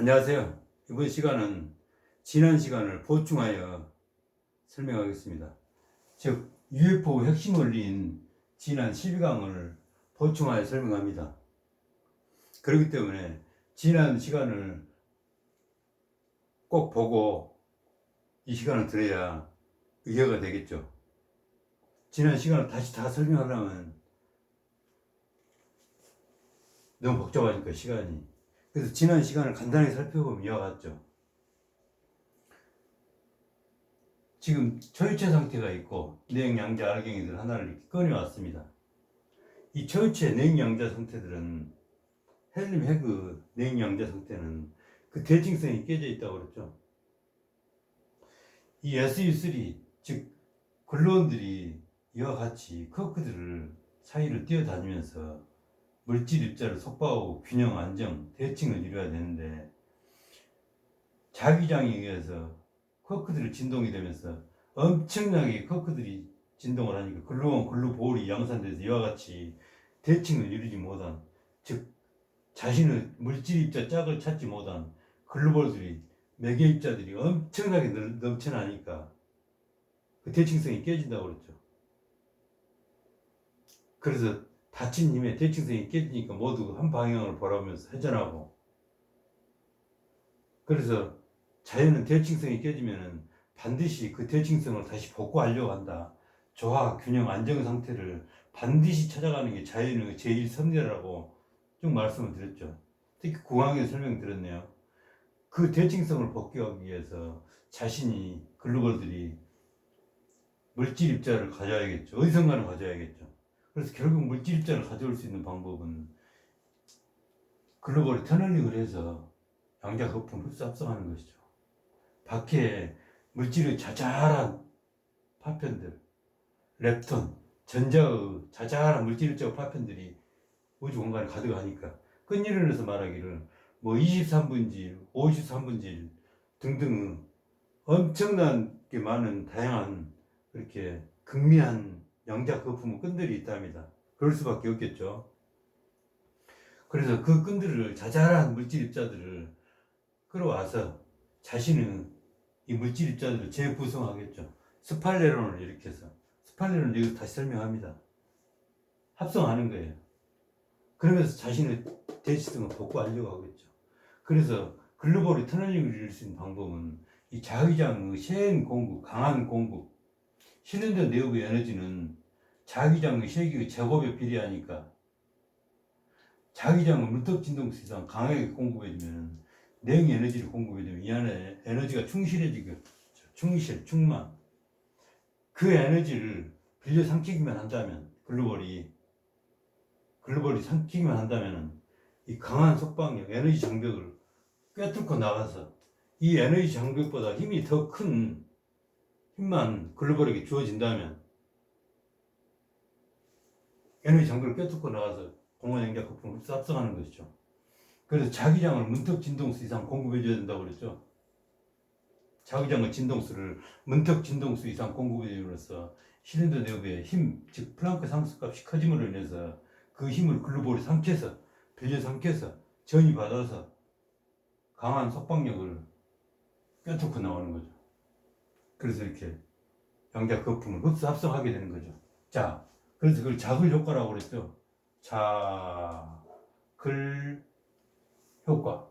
안녕하세요. 이번 시간은 지난 시간을 보충하여 설명하겠습니다. 즉, UFO 핵심 원리인 지난 12강을 보충하여 설명합니다. 그렇기 때문에 지난 시간을 꼭 보고 이 시간을 들어야 이해가 되겠죠. 지난 시간을 다시 다 설명하려면 너무 복잡하니까 시간이. 그래서 지난 시간을 간단히 살펴보면 이와 같죠. 지금 초유체 상태가 있고 내역양자 알갱이들 하나를 이렇게 꺼내왔습니다. 이 초유체 내역양자 상태들은 헬륨 핵의 내역양자 상태는 그 대칭성이 깨져 있다고 그랬죠. 이 SU3 즉 글루온들이 이와 같이 커크들을 사이를 뛰어다니면서 물질 입자를 속박하고 균형 안정 대칭을 이루어야 되는데 자기장에 의해서 커크들이 진동이 되면서 엄청나게 커크들이 진동을 하니까 글루온, 글루볼이 양산돼서 이와 같이 대칭을 이루지 못한, 즉 자신의 물질 입자 짝을 찾지 못한 글루볼들이 매개 입자들이 엄청나게 넘쳐나니까 그 대칭성이 깨진다고 그랬죠. 그래서 닫힌 힘에 대칭성이 깨지니까 모두 한 방향을 바라보면서 회전하고, 그래서 자연은 대칭성이 깨지면은 반드시 그 대칭성을 다시 복구하려고 한다. 조화, 균형, 안정 상태를 반드시 찾아가는 게 자연의 제1선례라고 쭉 말씀을 드렸죠. 특히 구강에 설명드렸네요. 그 대칭성을 복구하기 위해서 자신이 글루벌들이 물질 입자를 가져야겠죠. 어디선가는 가져야겠죠. 그래서 결국 물질 입자를 가져올 수 있는 방법은 글루벌이 터널링을 해서 양자 거품을 흡수 합성하는 것이죠. 밖에 물질의 자잘한 파편들, 렙톤, 전자의 자잘한 물질 입자 파편들이 우주 공간에 가득하니까 끈이론에서 말하기를 뭐 23분질, 53분질 등등 엄청나게 많은 다양한 그렇게 극미한 양자 거품 끈들이 있답니다. 그럴 수밖에 없겠죠. 그래서 그 끈들을 자잘한 물질 입자들을 끌어와서 자신은 이 물질 입자들을 재구성하겠죠. 스팔레론을 일으켜서, 스팔레론을 여기서 다시 설명합니다. 합성하는 거예요. 그러면서 자신의 대치성을 복구하려고 하겠죠. 그래서 글로벌이 터널링을 이룰 수 있는 방법은 이 자기장의 센 공급, 강한 공급, 실린더 내부의 에너지는 자기장의 세기의 제곱에 비례하니까 자기장을 문턱 진동수 이상 강하게 공급해주면 내용 에너지를 공급해주면 이 안에 에너지가 충실해지고, 충만. 그 에너지를 빌려 삼키기만 한다면, 글로벌이 삼키기만 한다면 이 강한 속박력, 에너지 장벽을 꿰뚫고 나가서 이 에너지 장벽보다 힘이 더 큰 힘만 글로벌에게 주어진다면 에너지 장벽을 꿰뚫고 나가서 공원 양자 거품을 흡수 합성하는 것이죠. 그래서 자기장을 문턱 진동수 이상 공급해줘야 된다고 그랬죠. 자기장의 진동수를 문턱 진동수 이상 공급해줌으로써 실린더 내부의 힘, 즉 플랑크 상수값이 커짐으로 인해서 그 힘을 글루볼이 삼켜서, 빌려 삼켜서 전이받아서 강한 속박력을 꿰뚫고 나오는 거죠. 그래서 이렇게 양자 거품을 흡수 합성하게 되는 거죠. 자, 그래서 그걸 자글 효과라고 그랬죠. 자글 효과.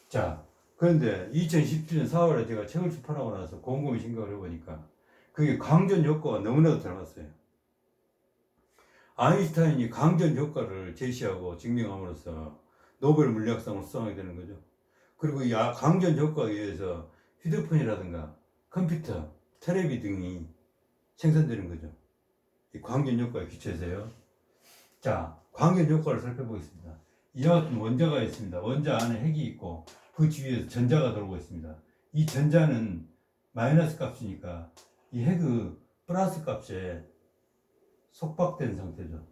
자, 그런데 2017년 4월에 제가 책을 출판하고 나서 곰곰이 생각을 해보니까 그게 강전 효과가 너무나도 닮았어요. 아인슈타인이 강전 효과를 제시하고 증명함으로써 노벨 물리학상을 수상하게 되는 거죠. 그리고 이 강전 효과에 의해서 휴대폰이라든가 컴퓨터, 텔레비 등이 생산되는 거죠. 이 광전 효과에 기초해서요. 자, 광전 효과를 살펴보겠습니다. 이와 같은 원자가 있습니다. 원자 안에 핵이 있고 그 주위에서 전자가 돌고 있습니다. 이 전자는 마이너스 값이니까 이 핵의 플러스 값에 속박된 상태죠.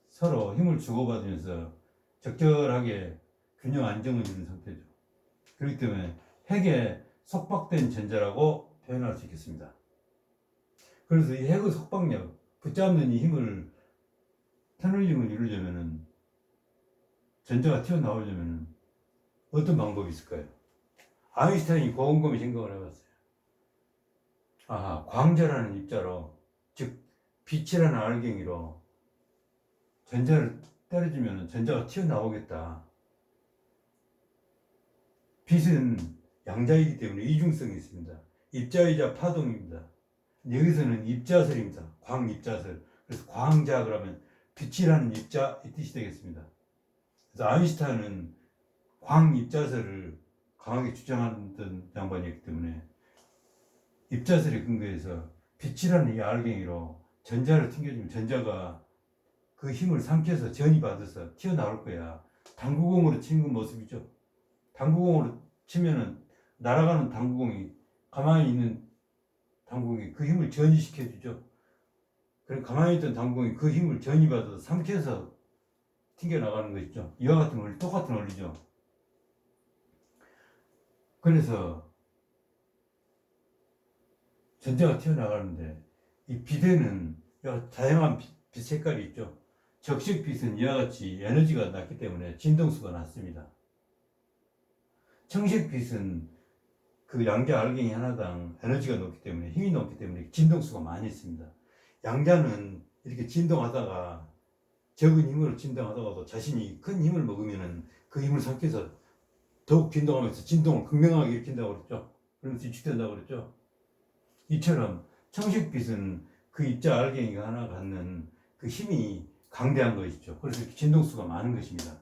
서로 힘을 주고받으면서 적절하게 균형 안정을 이루는 상태죠. 그렇기 때문에 핵에 속박된 전자라고 표현할 수 있겠습니다. 그래서 이 핵의 속박력, 붙잡는 이 힘을 터널링을 이루려면은, 전자가 튀어나오려면은 어떤 방법이 있을까요? 아인슈타인이 곰곰이 생각을 해봤어요. 아하, 광자라는 입자로, 즉 빛이라는 알갱이로 전자를 때려주면 전자가 튀어나오겠다. 빛은 양자이기 때문에 이중성이 있습니다. 입자이자 파동입니다. 여기서는 입자설입니다. 광입자설. 그래서 광자 그러면 빛이라는 입자 이 뜻이 되겠습니다. 그래서 아인슈타인은 광입자설을 강하게 주장하던 양반이기 때문에 입자설에 근거해서 빛이라는 이 알갱이로 전자를 튕겨주면 전자가 그 힘을 삼켜서 전이받아서 튀어나올 거야. 당구공으로 치는 그 모습이죠. 당구공으로 치면은 날아가는 당구공이 가만히 있는 당구공이 그 힘을 전이시켜주죠. 그럼 가만히 있던 당구공이 그 힘을 전이받아서 삼켜서 튕겨나가는 거 있죠. 이와 같은 원리, 똑같은 원리죠. 그래서 전자가 튀어나가는데 이 비대는 다양한 빛 색깔이 있죠. 적색빛은 이와 같이 에너지가 낮기 때문에 진동수가 낮습니다. 청색빛은 그 양자 알갱이 하나당 에너지가 높기 때문에 힘이 높기 때문에 진동수가 많이 있습니다. 양자는 이렇게 진동하다가 적은 힘으로 진동하다가도 자신이 큰 힘을 먹으면 그 힘을 삼켜서 더욱 진동하면서 진동을 극명하게 일으킨다고 그랬죠. 그러면서 위축된다고 그랬죠. 이처럼 청색빛은 그 입자 알갱이가 하나 갖는 그 힘이 강대한 것이죠. 그래서 진동수가 많은 것입니다.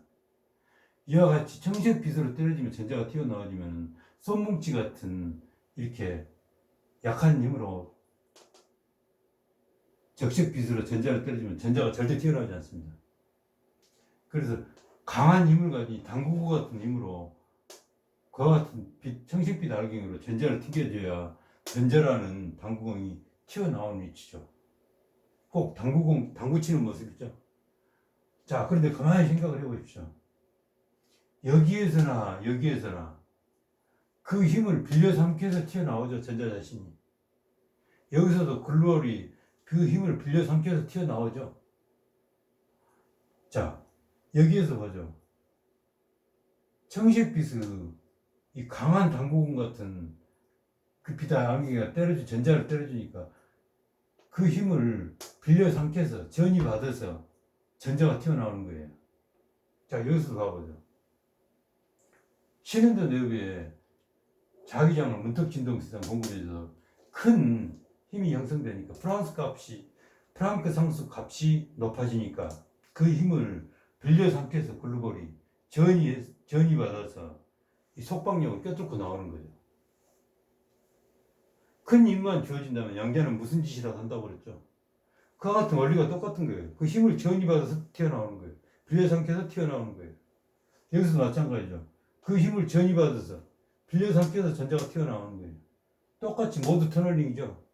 이와 같이 청색빛으로 때려지면 전자가 튀어나와지면 솜뭉치 같은 이렇게 약한 힘으로 적색빛으로 전자를 때려주면 전자가 절대 튀어나오지 않습니다. 그래서 강한 힘을 가진 당구구 같은 힘으로 그와 같은 청색빛 알갱이로 전자를 튕겨줘야 전자라는 당구공이 튀어나오는 위치죠. 꼭 당구 치는 모습이죠. 자, 그런데 가만히 생각을 해보십시오. 여기에서나 그 힘을 빌려 삼켜서 튀어나오죠, 전자 자신이. 여기서도 글로리 그 힘을 빌려 삼켜서 튀어나오죠. 자, 여기에서 보죠. 청색빛의 이 강한 당구공 같은 그 빛 알갱이가 전자를 때려주니까 그 힘을 빌려 삼켜서 전이 받아서 전자가 튀어나오는 거예요. 자, 여기서 봐보죠. 신현도 내부에 자기장을 문턱 진동시장 공급해줘서 큰 힘이 형성되니까 프랑크 상수 값이 높아지니까 그 힘을 빌려 삼켜서 글루볼이 전이 받아서 이 속박력을 껴뚫고 나오는 거죠. 큰 힘만 주어진다면 양자는 무슨 짓이라도 한다고 그랬죠. 그와 같은 원리가 똑같은 거예요. 그 힘을 전이 받아서 튀어나오는 거예요. 빌려 삼켜서 튀어나오는 거예요. 여기서 마찬가지죠. 그 힘을 전이 받아서 빌려 삼켜서 전자가 튀어나오는 거예요. 똑같이 모두 터널링이죠.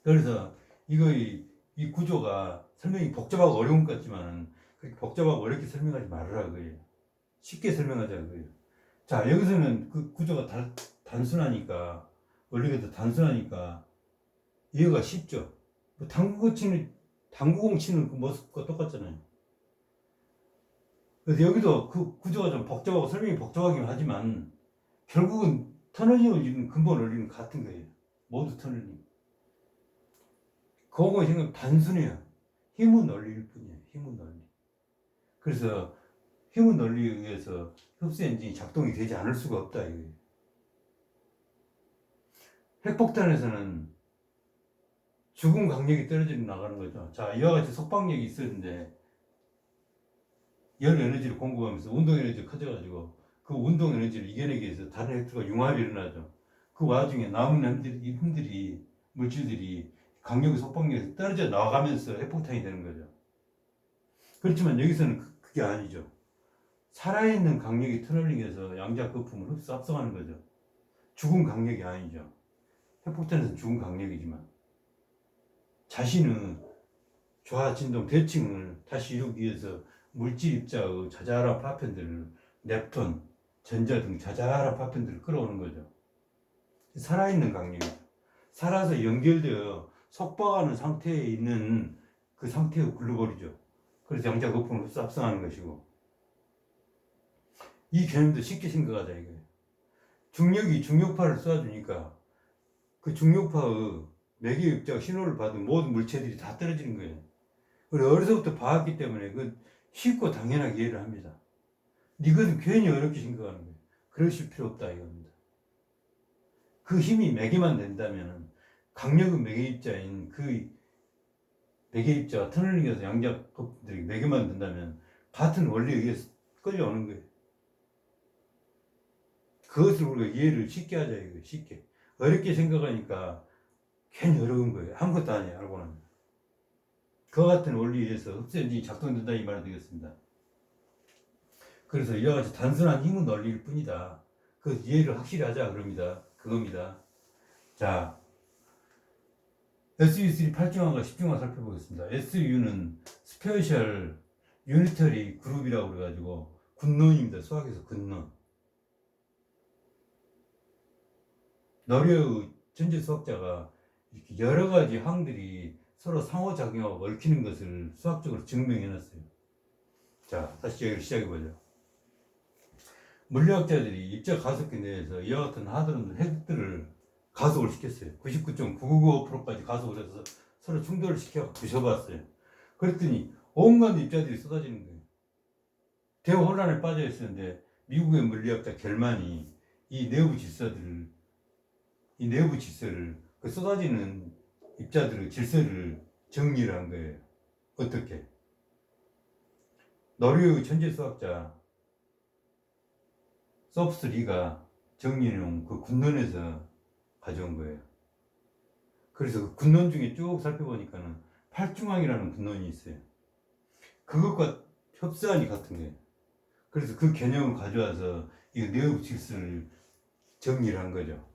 그래서 이 구조가 설명이 복잡하고 어려운 것 같지만 그렇게 복잡하고 어렵게 설명하지 말으라 그예요. 쉽게 설명하자 그예요. 자, 여기서는 그 구조가 단순하니까 원리가 더 단순하니까 이해가 쉽죠. 뭐 당구공 치는 그 모습과 똑같잖아요. 그래서 여기도 그 구조가 좀 복잡하고 설명이 복잡하긴 하지만 결국은 터널링을 이루는 근본 원리는 같은 거예요. 모두 터널링. 그거가 생각 단순해요. 힘은 원리일 뿐이에요. 힘은 원리. 그래서 힘은 원리에 의해서 흡수 엔진이 작동이 되지 않을 수가 없다 이거예요. 핵폭탄에서는 죽은 강력이 떨어져 나가는 거죠. 자, 이와 같이 속박력이 있었는데 열 에너지를 공급하면서 운동 에너지가 커져가지고 그 운동 에너지를 이겨내기 위해서 다른 핵들과 융합이 일어나죠. 그 와중에 남은 힘들이 물질들이 강력의 속박력에서 떨어져 나가면서 핵폭탄이 되는 거죠. 그렇지만 여기서는 그게 아니죠. 살아있는 강력이 터널링해서 양자 거품을 합성하는 거죠. 죽은 강력이 아니죠. 핵폭탄에서는 죽은 강력이지만 자신은 좌 진동 대칭을 다시 이루기 위해서 물질 입자의 자잘한 파편들을 넵톤, 전자 등 자잘한 파편들을 끌어오는 거죠. 살아있는 강력이죠. 살아서 연결되어 속박하는 상태에 있는 그 상태의 글루볼이죠. 그래서 양자 거품을 합성하는 것이고 이 개념도 쉽게 생각하자 이거예요. 중력이 중력파를 쏘아주니까 그 중력파의 매개 입자가 신호를 받은 모든 물체들이 다 떨어지는 거예요. 우리 어려서부터 봐왔기 때문에 그 쉽고 당연하게 이해를 합니다. 이것은 괜히 어렵게 생각하는 거예요. 그러실 필요 없다 이겁니다. 그 힘이 매개만 된다면 강력은 매개 입자인 그 매개 입자가 터널링해서 양자급들이 매개만 된다면 같은 원리에 의해서 끌려오는 거예요. 그것을 우리가 이해를 쉽게 하자 이거예요. 쉽게. 어렵게 생각하니까 괜히 어려운 거예요. 아무것도 아니에요. 알고 나면. 그와 같은 원리에 의해서 흡수엔진이 작동된다 이 말이 되겠습니다. 그래서 이와 같이 단순한 힘은 원리일 뿐이다. 그 이해를 확실히 하자 그럽니다. 그겁니다. 자, SU3 8중항과 10중항 살펴보겠습니다. SU는 스페셜 유니터리 그룹이라고 그래가지고 군론입니다. 수학에서 군론. 너리의 전제 수학자가 이렇게 여러 가지 항들이 서로 상호작용하고 얽히는 것을 수학적으로 증명해놨어요. 자, 다시 얘기를 시작해보죠. 물리학자들이 입자 가속기 내에서 이와 같은 하드론 핵들을 가속을 시켰어요. 99.9995%까지 가속을 해서 서로 충돌을 시켜 부셔봤어요. 그랬더니 온갖 입자들이 쏟아지는 거예요. 대혼란에 빠져 있었는데 미국의 물리학자 겔만이 이 내부 질서를 그 쏟아지는 입자들의 질서를 정리를 한 거예요. 어떻게? 노르웨이 천재 수학자 서프스 리가 정리해놓은 그 군론에서 가져온 거예요. 그래서 그 군론 중에 쭉 살펴보니까는 팔중항이라는 군론이 있어요. 그것과 협소한이 같은 거예요. 그래서 그 개념을 가져와서 이 내부 질서를 정리를 한 거죠.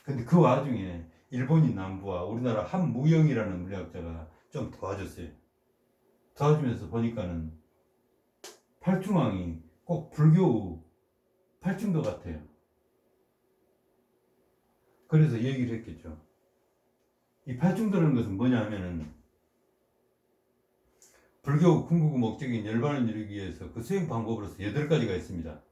근데 그 와중에 일본인 남부와 우리나라 한무영이라는 물리학자가 좀 도와줬어요. 도와주면서 보니까는 팔중항이 꼭 불교 팔중도 같아요. 그래서 얘기를 했겠죠. 이 팔중도라는 것은 뭐냐 하면은 불교 궁극의 목적인 열반을 이루기 위해서 그 수행 방법으로서 8가지가 있습니다.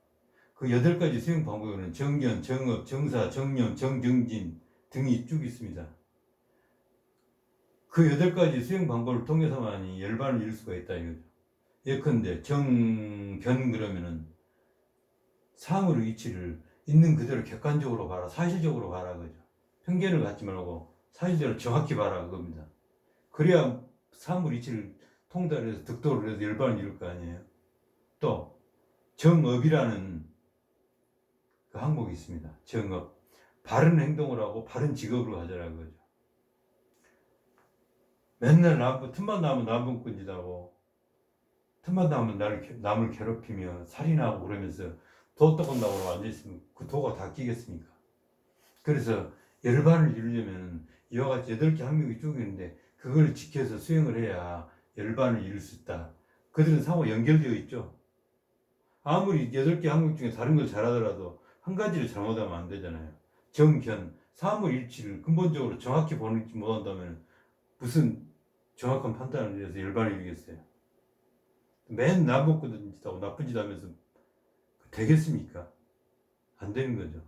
그 8가지 수행 방법에는 정견, 정업, 정사, 정념, 정정진 등이 쭉 있습니다. 그 8가지 수행 방법을 통해서만이 열반을 이룰 수가 있다 이거죠. 예컨대 정견 그러면은 사물의 이치를 있는 그대로 객관적으로 봐라, 사실적으로 봐라 그죠. 편견을 갖지 말고 사실적으로 정확히 봐라 그겁니다. 그래야 사물 이치를 통달해서 득도를 해서 열반을 이룰 거 아니에요. 또 정업이라는 그 항목이 있습니다. 정업. 바른 행동을 하고 바른 직업을 가져라 그거죠. 맨날 틈만 나면 남분꾼짓하고 틈만 나면 남을 괴롭히며 살인하고 그러면서 도 떠건다고 앉아있으면 그 도가 다 끼겠습니까? 그래서 열반을 이루려면 이와 같이 8개 항목이 쭉 있는데 그걸 지켜서 수행을 해야 열반을 이룰 수 있다. 그들은 상호 연결되어 있죠. 아무리 8개 항목 중에 다른 걸 잘하더라도 한 가지를 잘못하면 안 되잖아요. 정견, 사물 일치를 근본적으로 정확히 보지 못한다면 무슨 정확한 판단을 해서 열반을 이루겠어요. 맨 남복거든 짓하고 나쁜 짓 하면서 되겠습니까? 안 되는 거죠.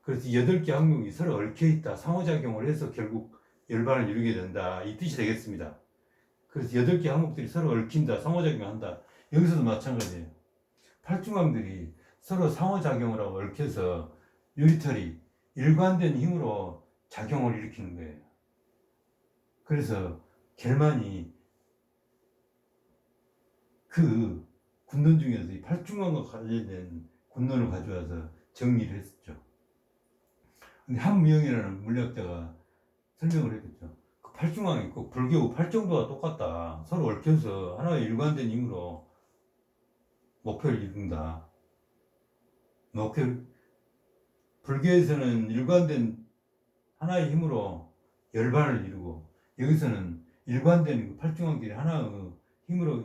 그래서 8개 항목이 서로 얽혀있다, 상호작용을 해서 결국 열반을 이루게 된다, 이 뜻이 되겠습니다. 그래서 8개 항목들이 서로 얽힌다, 상호작용한다. 여기서도 마찬가지예요. 팔중항들이 서로 상호작용을 하고 얽혀서 유리털이 일관된 힘으로 작용을 일으키는 거예요. 그래서 겔만이 그 군론 중에서 이 팔중항과 관련된 군론을 가져와서 정리를 했었죠. 근데 한무영이라는 물리학자가 설명을 했겠죠. 그 팔중항이 꼭 불교 팔정도와 똑같다. 서로 얽혀서 하나의 일관된 힘으로 목표를 이룬다. 불교에서는 일관된 하나의 힘으로 열반을 이루고 여기서는 일관된 그 팔중항들이 하나의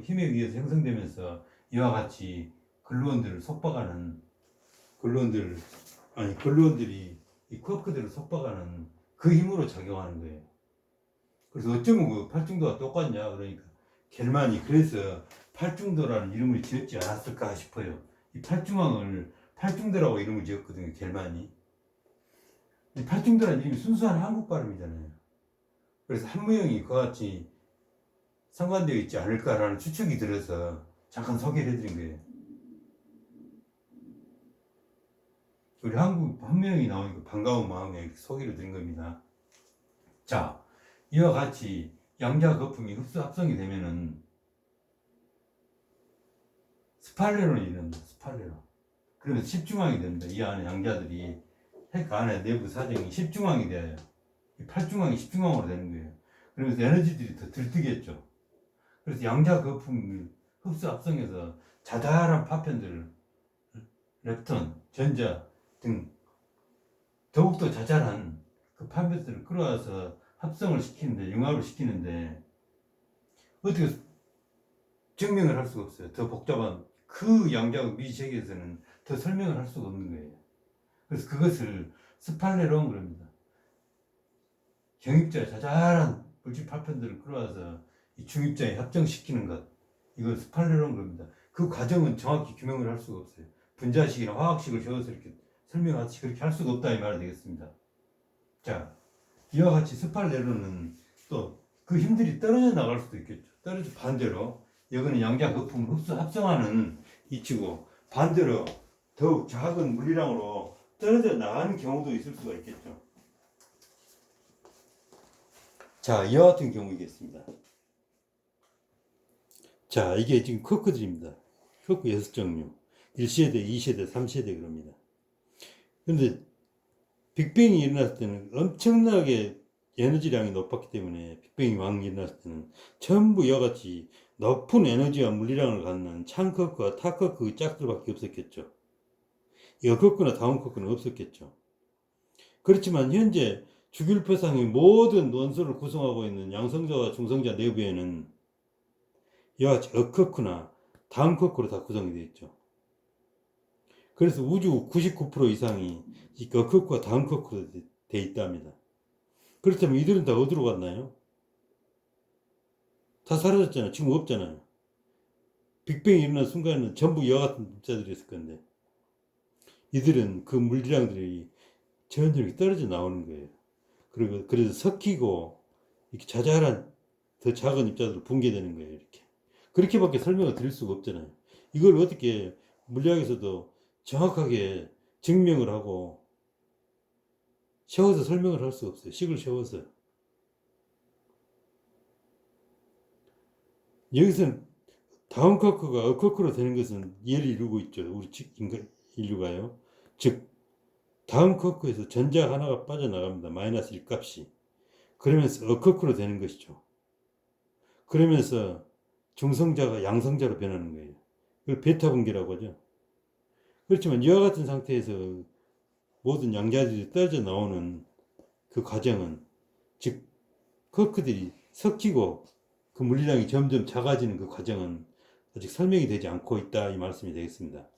힘에 의해서 형성되면서 이와 같이 근로원들이 이 쿼크들을 속박하는 그 힘으로 작용하는 거예요. 그래서 어쩌면 그 팔중도가 똑같냐 그러니까 겔만이 그래서 팔중도라는 이름을 지었지 않았을까 싶어요. 이 팔중왕을 팔중도라고 이름을 지었거든요. 겔만이. 팔중도라는 이름이 순수한 한국 발음이잖아요. 그래서 한무영이 그와 같이 상관되어 있지 않을까라는 추측이 들어서 잠깐 소개를 해드린 거예요. 우리 한국 한무영이 나오니까 반가운 마음에 소개를 드린 겁니다. 자, 이와 같이 양자 거품이 흡수 합성이 되면은 스팔레론이 일어납니다. 스팔레론. 그러면 십중왕이 됩니다. 이 안에 양자들이 핵 안에 내부 사정이 십중왕이 돼요. 이 팔중왕이 십중왕으로 되는 거예요. 그러면서 에너지들이 더 들뜨겠죠. 그래서 양자 거품을 흡수 합성해서 자잘한 파편들을 렙톤, 전자 등 더욱더 자잘한 그 파편들을 끌어와서 합성을 시키는데, 융합을 시키는데 어떻게 증명을 할 수가 없어요. 더 복잡한 그 양자의 미세계에서는 더 설명을 할 수가 없는 거예요. 그래서 그것을 스팔레론 그럽니다. 경입자 자잘한 물질 파편들을 끌어와서 이 중입자에 합정시키는 것, 이걸 스팔레론 그럽니다. 그 과정은 정확히 규명을 할 수가 없어요. 분자식이나 화학식을 배워서 이렇게 설명하듯이 그렇게 할 수가 없다 이 말이 되겠습니다. 자, 이와 같이 스팔레론은 또 그 힘들이 떨어져 나갈 수도 있겠죠. 떨어져 반대로 여기는 양자 거품을 흡수 합성하는 이치고 반대로 더욱 작은 물리량으로 떨어져 나가는 경우도 있을 수가 있겠죠. 자, 이와 같은 경우이겠습니다. 자, 이게 지금 쿼크들입니다. 쿼크 6종류. 1세대, 2세대, 3세대 그럽니다. 그런데 빅뱅이 일어났을 때는 엄청나게 에너지량이 높았기 때문에 빅뱅이 막 일어났을 때는 전부 이와 같이 높은 에너지와 물리량을 갖는 창커크와 타커크 짝들밖에 없었겠죠. 여커크나 다운커크는 없었겠죠. 그렇지만 현재 주기율표상의 모든 원소를 구성하고 있는 양성자와 중성자 내부에는 이와 같이 어커크나 다운커크로 다 구성이 되어 있죠. 그래서 우주 99% 이상이 어커크와 다운커크로 되어 있답니다. 그렇다면 이들은 다 어디로 갔나요? 다 사라졌잖아요. 지금 없잖아요. 빅뱅이 일어난 순간에는 전부 이와 같은 문자들이었을 건데 이들은 그 물리량들이 전혀 떨어져 나오는 거예요. 그리고 그래서 섞이고 이렇게 자잘한 더 작은 입자들로 붕괴되는 거예요. 이렇게 그렇게밖에 설명을 드릴 수가 없잖아요. 이걸 어떻게 물리학에서도 정확하게 증명을 하고 세워서 설명을 할 수가 없어요. 식을 세워서. 여기서는 다운커크가 어커크로 되는 것은 이해를 이루고 있죠. 우리 인류가요. 즉 다운커크에서 전자 하나가 빠져나갑니다. 마이너스 1값이. 그러면서 어커크로 되는 것이죠. 그러면서 중성자가 양성자로 변하는 거예요. 그걸 베타 분계라고 하죠. 그렇지만 이와 같은 상태에서 모든 양자들이 떨어져 나오는 그 과정은, 즉 커크들이 섞이고 그 물리량이 점점 작아지는 그 과정은 아직 설명이 되지 않고 있다 이 말씀이 되겠습니다.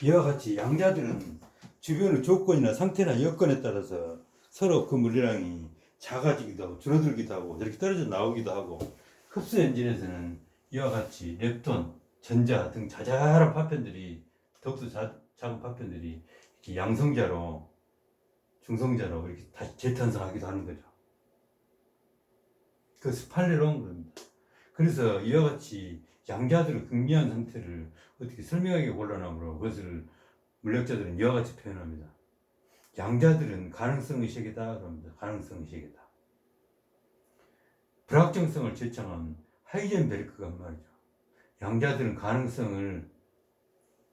이와 같이 양자들은 주변의 조건이나 상태나 여건에 따라서 서로 그 물리량이 작아지기도 하고 줄어들기도 하고 이렇게 떨어져 나오기도 하고, 흡수 엔진에서는 이와 같이 렙톤, 전자 등 자잘한 파편들이, 더욱더 작은 파편들이 이렇게 양성자로 중성자로 이렇게 다시 재탄생하기도 하는 거죠. 그 스팔레론 겁니다. 그래서 이와 같이 양자들의 극미한 상태를 어떻게 설명하기 곤란하므로 그것을 물리학자들은 이와 같이 표현합니다. 양자들은 가능성의 세계다 그럽니다. 가능성의 세계다. 불확정성을 제창한 하이젠베르크가 한 말이죠. 양자들은 가능성을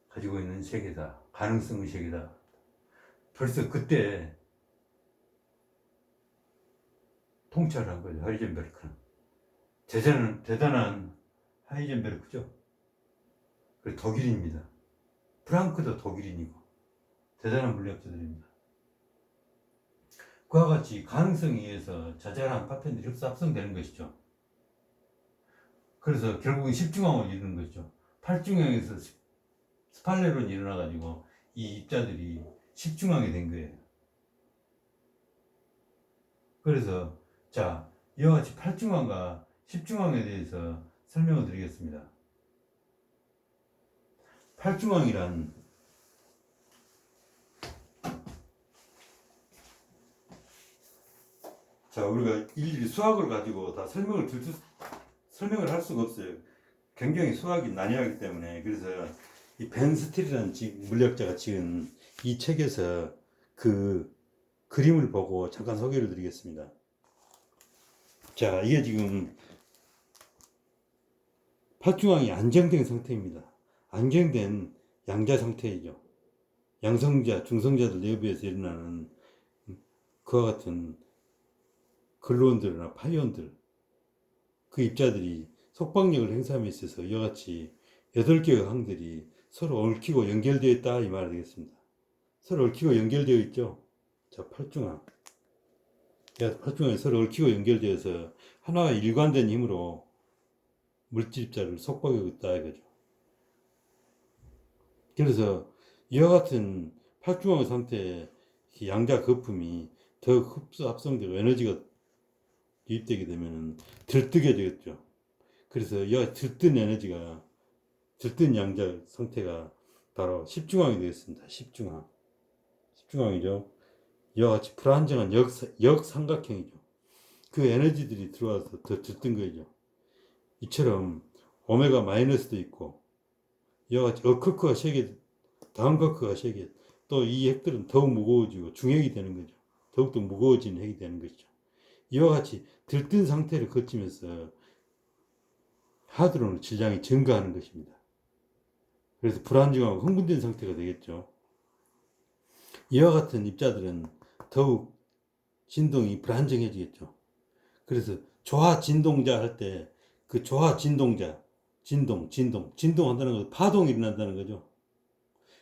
가지고 있는 세계다. 가능성의 세계다. 벌써 그때 통찰을 한 거죠. 하이젠베르크는. 대단한 하이젠베르크죠. 그리고 독일입니다. 프랑크도 독일인이고 대단한 물리학자들입니다. 그와 같이 가능성에 의해서 자잘한 파편들이 흡수 합성되는 것이죠. 그래서 결국은 십중앙을 이루는 것이죠. 팔중앙에서 스팔레론이 일어나가지고 이 입자들이 십중앙이 된 거예요. 그래서 자, 이와 같이 팔중앙과 십중앙에 대해서 설명을 드리겠습니다. 팔중앙이란 자 우리가 일일이 수학을 가지고 다 설명을 할 수가 없어요. 굉장히 수학이 난해하기 때문에. 그래서 이 벤 스틸이라는 물리학자가 지은 이 책에서 그 그림을 보고 잠깐 소개를 드리겠습니다. 자, 이게 지금 팔중앙이 안정된 상태입니다. 안정된 양자 상태이죠. 양성자, 중성자들 내부에서 일어나는 그와 같은 근로원들이나 파이온들, 그 입자들이 속박력을 행사함에 있어서 이와 같이 8개의 항들이 서로 얽히고 연결되어 있다 이 말이 되겠습니다. 서로 얽히고 연결되어 있죠. 자, 팔중항. 팔중항이 서로 얽히고 연결되어서 하나의 일관된 힘으로 물질 입자를 속박하고 있다 이거죠. 그래서 이와 같은 팔중항의 상태에 양자 거품이 더욱 합성되고 에너지가 유입되게 되면 들뜨게 되겠죠. 그래서 이 들뜬 에너지가 들뜬 양자 상태가 바로 십중항이 되겠습니다. 십중항이죠. 이와 같이 불안정한 역삼각형이죠. 그 에너지들이 들어와서 더 들뜬 거죠. 이처럼 오메가 마이너스도 있고 이와 같이 어커크가 3개, 다운커크가 3개, 또 이 핵들은 더욱 무거워지고 중핵이 되는 거죠. 더욱더 무거워지는 핵이 되는 것이죠. 이와 같이 들뜬 상태를 거치면서 하드론의 질량이 증가하는 것입니다. 그래서 불안정하고 흥분된 상태가 되겠죠. 이와 같은 입자들은 더욱 진동이 불안정해지겠죠. 그래서 조화 진동자 할 때 그 조화 진동자, 진동한다는 것은 파동이 일어난다는 거죠.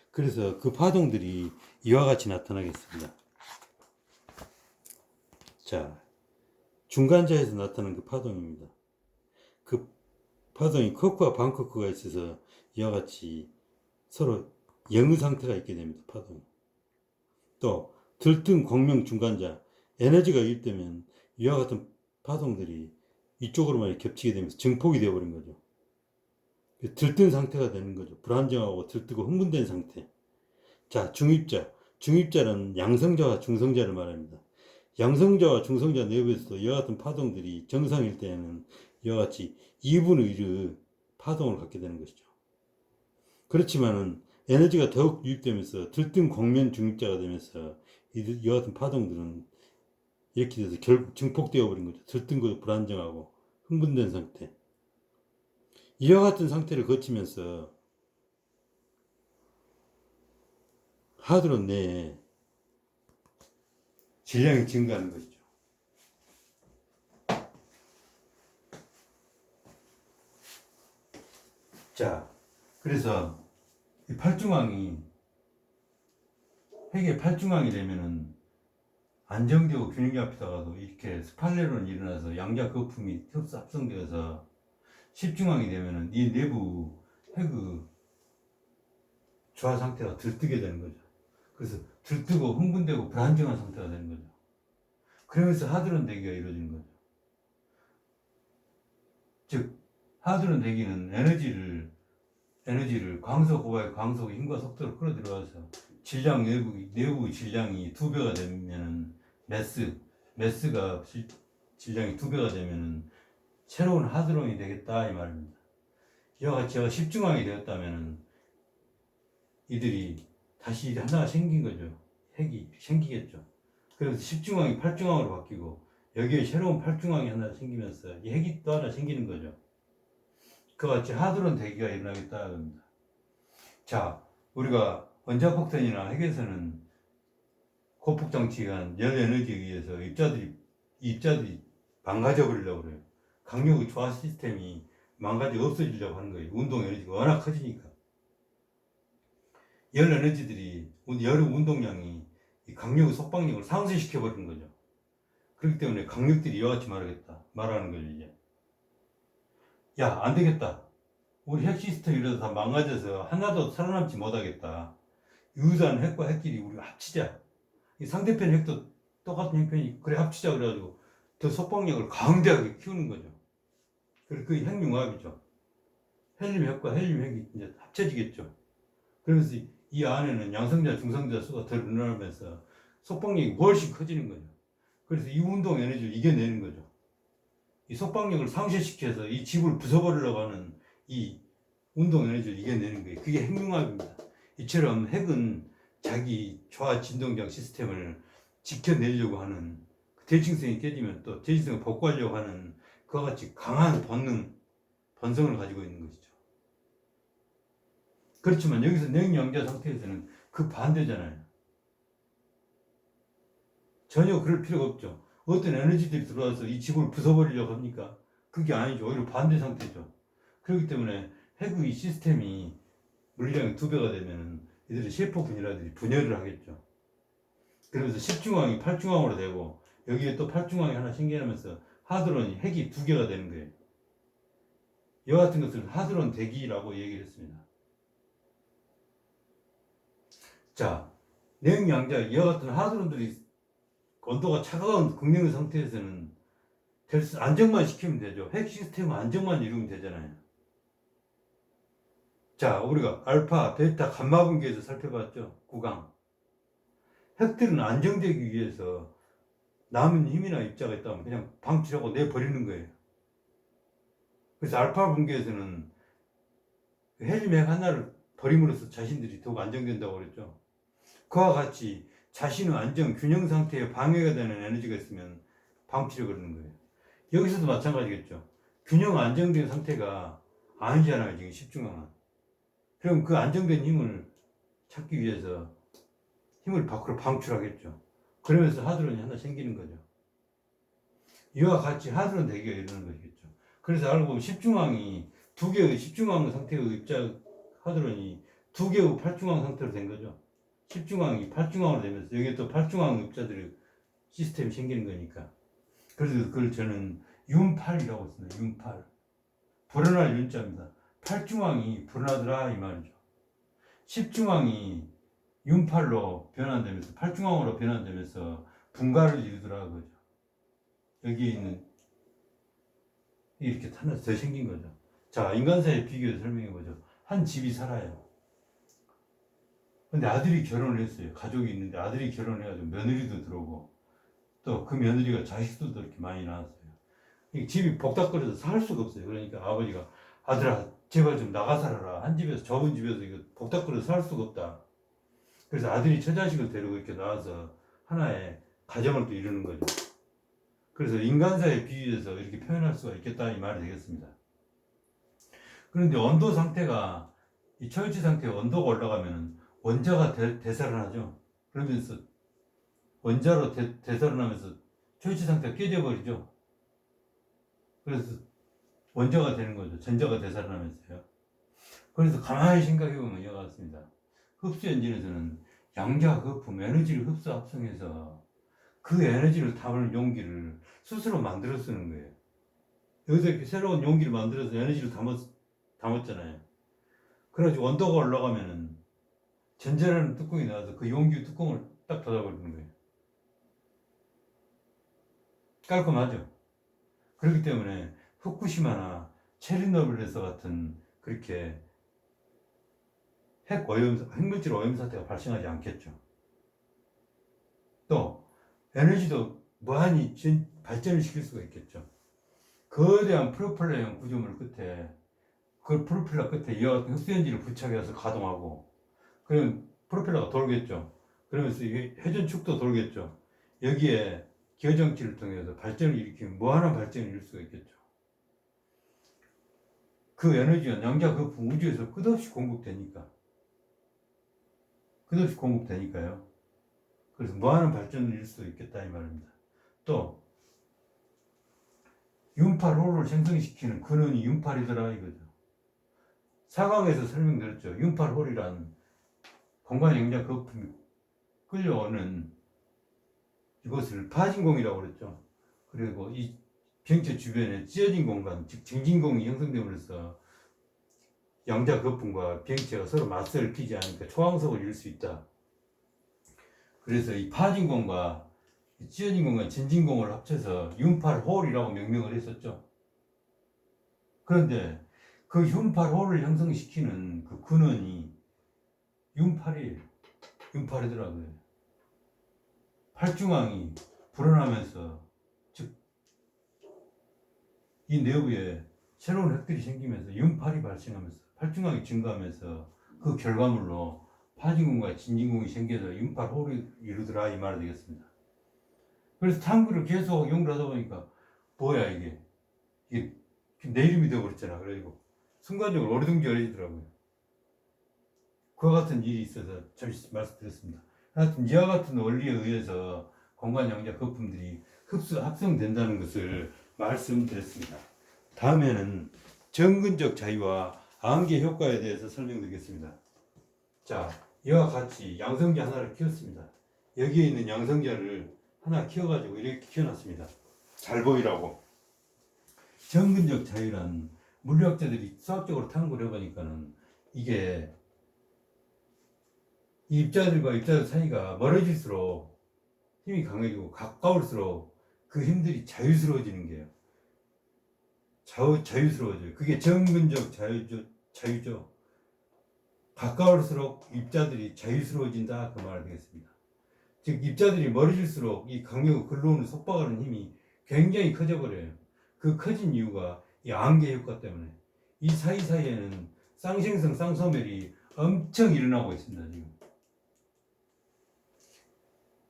그래서 그 파동들이 이와 같이 나타나겠습니다. 자, 중간자에서 나타나는 그 파동입니다. 그 파동이 커크와 반커크가 있어서 이와 같이 서로 영의 상태가 있게 됩니다. 파동이. 또 들뜬 광명 중간자, 에너지가 유입되면 이와 같은 파동들이 이쪽으로만 겹치게 되면서 증폭이 되어버린 거죠. 들뜬 상태가 되는 거죠. 불안정하고 들뜨고 흥분된 상태. 자, 중입자는 양성자와 중성자를 말합니다. 양성자와 중성자 내부에서도 이와 같은 파동들이 정상일 때에는 이와 같이 2분의 1의 파동을 갖게 되는 것이죠. 그렇지만은 에너지가 더욱 유입되면서 들뜬 광면 중입자가 되면서 이와 같은 파동들은 이렇게 돼서 결국 증폭되어 버린 거죠. 들뜬 것도 불안정하고 흥분된 상태. 이와 같은 상태를 거치면서 하드론 내에 질량이 증가하는 것이죠. 자, 그래서 이 팔중항이 핵의 팔중항이 되면은 안정되고 균형 잡히다가도 이렇게 스팔레론이 일어나서 양자 거품이 합성되어서 십중항이 되면은 이 내부 핵의 조화 상태가 들뜨게 되는 거죠. 그래서 들뜨고 흥분되고 불안정한 상태가 되는 거죠. 그러면서 하드론 대기가 이루어지는 거죠. 즉 하드론 대기는 에너지를 광속 고발 광속의 힘과 속도로 끌어들여와서 질량 내부 질량이 2배가 되면은 매스가 질량이 2배가 되면은 새로운 하드론이 되겠다 이 말입니다. 이와 같이 10중항이 되었다면은 이들이 다시 하나가 생긴 거죠. 핵이 생기겠죠. 그래서 10중항이 8중항으로 바뀌고 여기에 새로운 8중항이 하나 생기면서 이 핵이 또 하나 생기는 거죠. 그와 같이 하드론 대기가 일어나겠다 합니다. 자, 우리가 원자폭탄이나 핵에서는 고폭 장치에 의한 열 에너지에 의해서 입자들이 망가져 버리려고 그래요. 강력의 조화 시스템이 망가져 없어지려고 하는 거예요. 운동 에너지가 워낙 커지니까. 열 에너지들이 열의 운동량이 이 강력의 속박력을 상쇄시켜 버리는 거죠. 그렇기 때문에 강력들이 이와 같이 말하는 거죠. 이제 야, 안 되겠다. 우리 핵 시스템 이러다 다 망가져서 하나도 살아남지 못하겠다. 유사한 핵과 핵끼리 우리가 합치자. 이 상대편 핵도 똑같은 형편이 그래 합치자 그래가지고 더 속박력을 강대하게 키우는 거죠. 그래서 그 핵융합이죠. 헬륨 핵과 헬륨 핵이 이제 합쳐지겠죠. 그러면서 이 안에는 양성자, 중성자 수가 더 늘어나면서 속박력이 훨씬 커지는 거죠. 그래서 이 운동 에너지를 이겨내는 거죠. 이 속박력을 상쇄시켜서 이 집을 부숴버리려고 하는 이 운동 에너지를 이겨내는 거예요. 그게 핵융합입니다. 이처럼 핵은 자기 초화 진동장 시스템을 지켜내려고 하는, 대칭성이 깨지면 또 대칭성을 복구하려고 하는 그와 같이 강한 본성을 가지고 있는 것이죠. 그렇지만 여기서 냉영자 상태에서는 그 반대잖아요. 전혀 그럴 필요가 없죠. 어떤 에너지들이 들어와서 이 집을 부숴버리려고 합니까? 그게 아니죠. 오히려 반대 상태죠. 그렇기 때문에 핵의 시스템이 물리량이 2배가 되면 이들의 셰퍼 분열아들이 분열을 하겠죠. 그러면서 10중앙이 8중앙으로 되고 여기에 또 8중앙이 하나 생겨나면서 하드론이 핵이 2개가 되는 거예요. 이와 같은 것을 하드론 대기라고 얘기를 했습니다. 자, 냉양자 이와 같은 하드론들이 온도가 차가운 극냉의 상태에서는 안정만 시키면 되죠. 핵 시스템 안정만 이루면 되잖아요. 자, 우리가 알파, 베타, 감마 분계에서 살펴봤죠. 구강. 핵들은 안정되기 위해서 남은 힘이나 입자가 있다면 그냥 방치하고 내버리는 거예요. 그래서 알파 분계에서는 헬륨 핵 하나를 버림으로써 자신들이 더욱 안정된다고 그랬죠. 그와 같이 자신의 안정, 균형 상태에 방해가 되는 에너지가 있으면 방치를 거는 거예요. 여기서도 마찬가지겠죠. 균형 안정된 상태가 아니잖아요, 지금 10중앙은. 그럼 그 안정된 힘을 찾기 위해서 힘을 밖으로 방출하겠죠. 그러면서 하드론이 하나 생기는 거죠. 이와 같이 하드론 대기가 일어나는 것이겠죠. 그래서 알고 보면 10중앙이 2개의 10중앙 상태의 입자 하드론이 2개의 8중앙 상태로 된 거죠. 10중앙이 8중앙으로 되면서 여기에 또 8중앙 입자들의 시스템이 생기는 거니까. 그래서 그걸 저는 윤8이라고 씁니다. 윤8. 불어날 윤자입니다. 8중앙이 불어나더라 이 말이죠. 10중앙이 윤8로 변환되면서 8중앙으로 변환되면서 분가를 이루더라 그죠. 여기에 있는 이렇게 하나 더 생긴 거죠. 자, 인간사의 비교해서 설명해 보죠. 한 집이 살아요. 근데 아들이 결혼을 했어요. 가족이 있는데 아들이 결혼해가지고 며느리도 들어오고 또 그 며느리가 자식들도 이렇게 많이 낳았어요. 집이 복닥거려서 살 수가 없어요. 그러니까 아버지가 아들아 제발 좀 나가 살아라. 한 집에서 좁은 집에서 이거 복닥거려서 살 수가 없다. 그래서 아들이 처자식을 데리고 이렇게 나와서 하나의 가정을 또 이루는 거죠. 그래서 인간사에 비유해서 이렇게 표현할 수가 있겠다 이 말이 되겠습니다. 그런데 온도 상태가 이 초유치 상태의 온도가 올라가면 원자가 대살아나죠. 그러면서 원자로 대살아나면서 초유치 상태가 깨져버리죠. 그래서 원자가 되는 거죠. 전자가 대살아나면서요. 그래서 가만히 생각해보면 이와 같습니다. 흡수 엔진에서는 양자 거품 에너지를 흡수 합성해서 그 에너지를 담을 용기를 스스로 만들어 쓰는 거예요. 여기서 이렇게 새로운 용기를 만들어서 에너지를 담았잖아요. 그래가지고 온도가 올라가면은 전자라는 뚜껑이 나와서 그 용기 뚜껑을 딱 닫아버리는 거예요. 깔끔하죠? 그렇기 때문에 후쿠시마나 체르노빌에서 같은 그렇게 핵물질 오염 사태가 발생하지 않겠죠. 또 에너지도 무한히 발전을 시킬 수가 있겠죠. 거대한 프로펠러형 구조물 끝에 그 프로펠러 끝에 이와 같은 흡수엔진을 부착해서 가동하고 그러면 프로펠러가 돌겠죠. 그러면서 이게 회전축도 돌겠죠. 여기에 기어정치를 통해서 발전을 일으키면 무한한 발전을 이룰 수가 있겠죠. 그 에너지가 양자 거품 우주에서 끝없이 공급되니까요. 그래서 무한한 발전을 이룰 수 있겠다 이 말입니다. 또 윤팔홀을 생성시키는 근원이 윤팔이더라 이거죠. 4강에서 설명드렸죠. 윤팔홀이란 공간 양자 거품이 끌려오는 이것을 파진공이라고 그랬죠. 그리고 이 병체 주변에 찢어진 공간, 즉 증진공이 형성됨으로써 양자 거품과 병체가 서로 맞서를 피지 않으니까 초항석을 이룰 수 있다. 그래서 이 파진공과 찢어진 공간, 진진공을 합쳐서 윤팔홀이라고 명명을 했었죠. 그런데 그 윤팔홀을 형성시키는 그 근원이 윤팔이에요. 윤팔이더라고요. 팔중앙이 불어나면서, 즉 이 내부에 새로운 핵들이 생기면서 윤팔이 발생하면서 팔중앙이 증가하면서 그 결과물로 파진궁과 진진궁이 생겨서 윤팔호를 이루더라 이 말이 되겠습니다. 그래서 탐구를 계속 연구를 하다 보니까 뭐야 이게 내 이름이 되어버렸잖아. 그래가지고 순간적으로 어리둥절해지더라고요. 그와 같은 일이 있어서 잠시 말씀드렸습니다. 하여튼 이와 같은 원리에 의해서 공간양자 거품들이 합성된다는 것을 말씀드렸습니다. 다음에는 정근적 자유와 안개 효과에 대해서 설명드리겠습니다. 자, 이와 같이 양성자 하나를 키웠습니다. 여기에 있는 양성자를 하나 키워가지고 이렇게 키워놨습니다. 잘 보이라고. 정근적 자유란 물리학자들이 수학적으로 탐구를 해보니까는 이게 이 입자들과 입자들 사이가 멀어질수록 힘이 강해지고 가까울수록 그 힘들이 자유스러워지는 게요. 자유스러워져요. 그게 정근적 자유죠. 가까울수록 입자들이 자유스러워진다 그 말 되겠습니다. 즉 입자들이 멀어질수록 이 강력을 글러오는 속박하는 힘이 굉장히 커져버려요. 그 커진 이유가 이 안개 효과 때문에 이 사이사이에는 쌍생성 쌍소멸이 엄청 일어나고 있습니다. 지금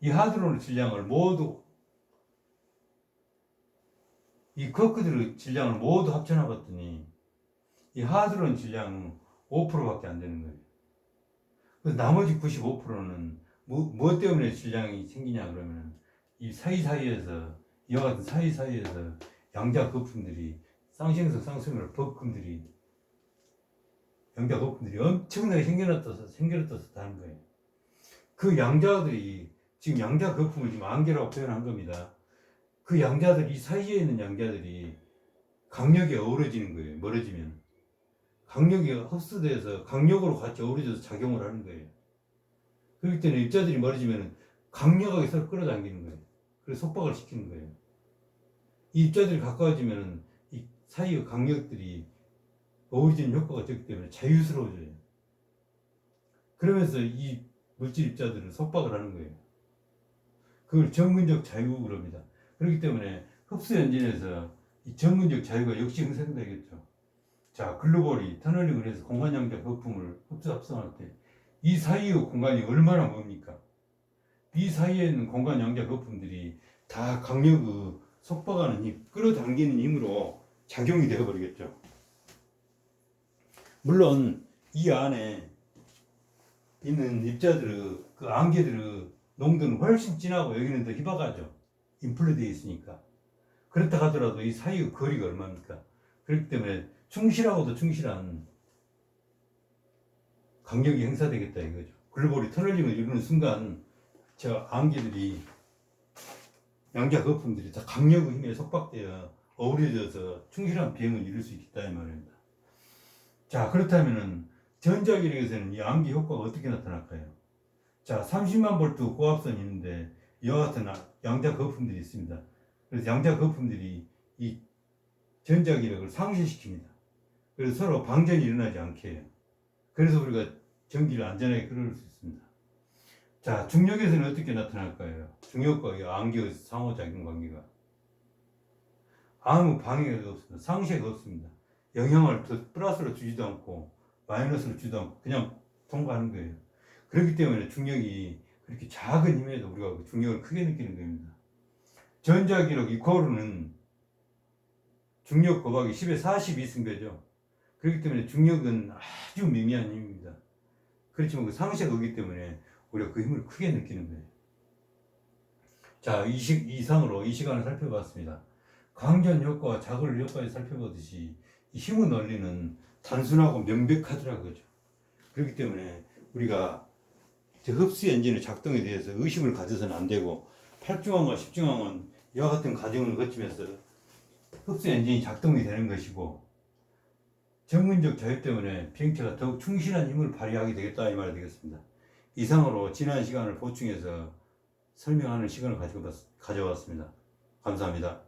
이 하드론의 질량을 모두 이 커크들의 질량을 모두 합쳐놔봤더니 이 하드론 질량은 5%밖에 안 되는 거예요. 그래서 나머지 95%는 무엇 때문에 질량이 생기냐 그러면 이 사이사이에서 이와 같은 사이사이에서 양자 거품들이 쌍생성 쌍소멸 거품들이 양자 거품들이 엄청나게 생겨났다 하는 거예요. 그 양자들이 지금 양자 거품을 지금 안개라고 표현한 겁니다. 그 양자들 이 사이에 있는 양자들이 강력이 어우러지는 거예요. 멀어지면 강력이 흡수돼서 강력으로 같이 어우러져서 작용을 하는 거예요. 그렇기 때문에 입자들이 멀어지면 강력하게 서로 끌어당기는 거예요. 그래서 속박을 시키는 거예요. 이 입자들이 가까워지면 이 사이의 강력들이 어우러지는 효과가 적기 때문에 자유스러워져요. 그러면서 이 물질 입자들은 속박을 하는 거예요. 그걸 정근적 자유라고 합니다. 그렇기 때문에 흡수 엔진에서 이 정근적 자유가 역시 형성되겠죠. 자, 글로벌이 터널링을 해서 공간양자 거품을 합성할 때 이 사이의 공간이 얼마나 멉니까? 이 사이에 있는 공간양자 거품들이 다 강력의 속박하는 힘, 끌어당기는 힘으로 작용이 되어버리겠죠. 물론 이 안에 있는 입자들의 그 안개들의 농도는 훨씬 진하고 여기는 더 희박하죠. 인플레되어 있으니까. 그렇다 하더라도 이 사이의 거리가 얼마입니까? 그렇기 때문에 충실하고도 충실한 강력이 행사되겠다 이거죠. 글로벌이 터널링을 이루는 순간 저 안개들이 양자 거품들이 다 강력의 힘에 속박되어 어우러져서 충실한 비행을 이룰 수 있다 이 말입니다. 자, 그렇다면은 전자기력에서는 이 안개 효과가 어떻게 나타날까요? 자, 30만 볼트 고압선이 있는데 이와 같은 양자 거품들이 있습니다. 그래서 양자 거품들이 이 전자기력을 상실시킵니다. 그래서 서로 방전이 일어나지 않게 해요. 그래서 우리가 전기를 안전하게 끌어올 수 있습니다. 자, 중력에서는 어떻게 나타날까요? 중력과 이 안개의 상호작용 관계가 아무 방해가 없습니다. 상쇄가 없습니다. 영향을 플러스로 주지도 않고 마이너스로 주지도 않고 그냥 통과하는 거예요. 그렇기 때문에 중력이 그렇게 작은 힘에도 우리가 중력을 크게 느끼는 겁니다. 전자기력 이코르는 중력 곱하기 10의 42승배죠. 그렇기 때문에 중력은 아주 미미한 힘입니다. 그렇지만 그 상쇄가 없기 때문에 우리가 그 힘을 크게 느끼는 거예요. 자, 이상으로 이 시간을 살펴봤습니다. 광전 효과와 자극 효과에 살펴보듯이 이 힘의 원리는 단순하고 명백하더라고요. 그렇기 때문에 우리가 흡수 엔진의 작동에 대해서 의심을 가져서는 안 되고 8중항과 10중항은 이와 같은 과정을 거치면서 흡수 엔진이 작동이 되는 것이고 정근적 자유 때문에 비행체가 더욱 충실한 힘을 발휘하게 되겠다 이 말이 되겠습니다. 이상으로 지난 시간을 보충해서 설명하는 시간을 가져왔습니다. 감사합니다.